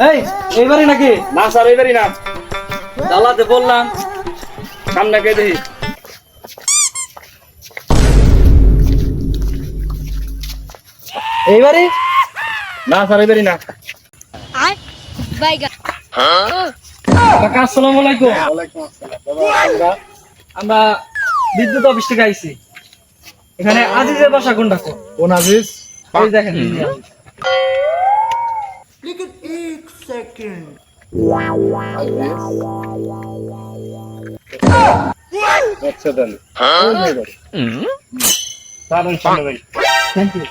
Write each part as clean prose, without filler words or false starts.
এই এইবারই নাকি? না স্যার এইবারই না, দালাতে বললাম সামনে কে দেখি। এইবারই। না স্যার এইবারই না। কাকা আসসালামু আলাইকুম। আমরা বিদ্যুৎ অফিস থেকে আইছি। এখানে আজিজের বাসা কোনটা? কোন আজিজ? এই দেখেন আচ্ছা দেন। স্যার সামনে ভাই। Thank you.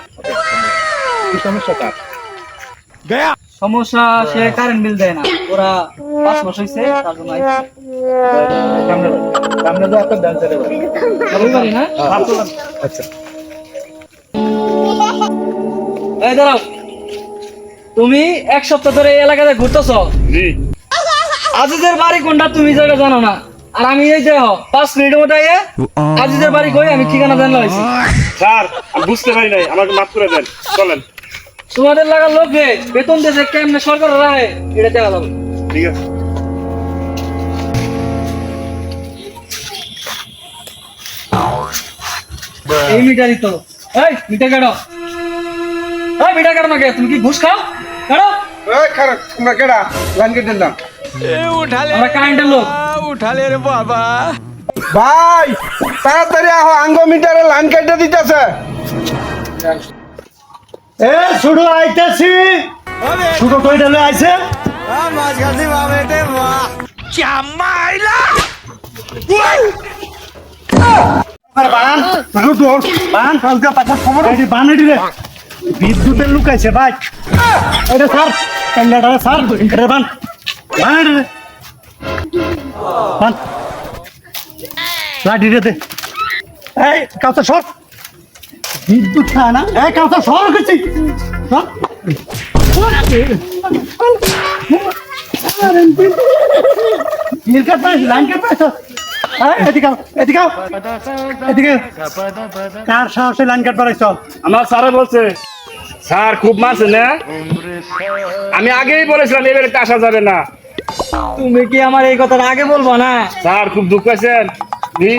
কি সমস্যা তার? সমস্যা, সে কারেন্ট বিল দেয় না। ওরা 5 মাস হইছে, তার জন্য আইছি। সামনে ভাই, সামনে তো একটা দেন চলে ভাই। এইবারই না? আচ্ছা এই দাঁড়াও, তুমি 1 সপ্তাহ ধরে এই এলাকাতে ঘুরতেছ। জি। আজিজের বাড়ি কোনটা তুমি জায়গা জানো না, আর আমি এই দেহ 5 মিনিটের মধ্যে আইয়ে আজিজের বাড়ি কই আমি ঠিকানা জানলা হইছি। স্যার আমি বুঝতে পারি নাই, আমাকে মাফ করে দেন, চলেন। তোমাদের লাগার লোকে বেতন দিয়েছে কেমনে সরকার রায় এটা দেখা যাবে। ঠিক আছে। এই মিটারই তো। এই মিটার কাটো। এই মিটার কাটো না কে? তুমি কি ঘুষ খাও? কাটো। এই খারাপ, তোমরা কেডা? লাইন কেটে দিলাম। আমরা কারেন্টের লোক। ভাই তাড়াতাড়ি আহ, আঙ্গ মিটারে লাইন কেটে দিতেছে। এ শুধু আইতেছি, শুধু কইটা লই আইছে। বিদ্যুতের লুকাইছে ভাই, এটা স্যার ক্যান্ডাটা স্যার, এটা বান বান এটা বান লাঠি রে। এই কাউতা সর, বিদ্যুৎ খায় না। এই কাউতা সর গেছি, কার সাহসে লাইন কাট বাড়াইছ? আমার স্যারে বলছে, স্যার খুব মারছে না? আমি আগেই বলেছিলাম এবারে আসা যাবে না। তুমি কি আমার এই কথাটা আগে বলবো না? স্যার খুব দুঃখ পাইছেন। জি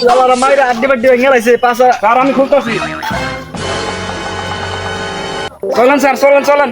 লালারা মাইরা আড্ডি বাড্ডি ভেঙে লাইছে পাশা। স্যার আমি খুলতেছি। চলেন স্যার, চলেন চলেন।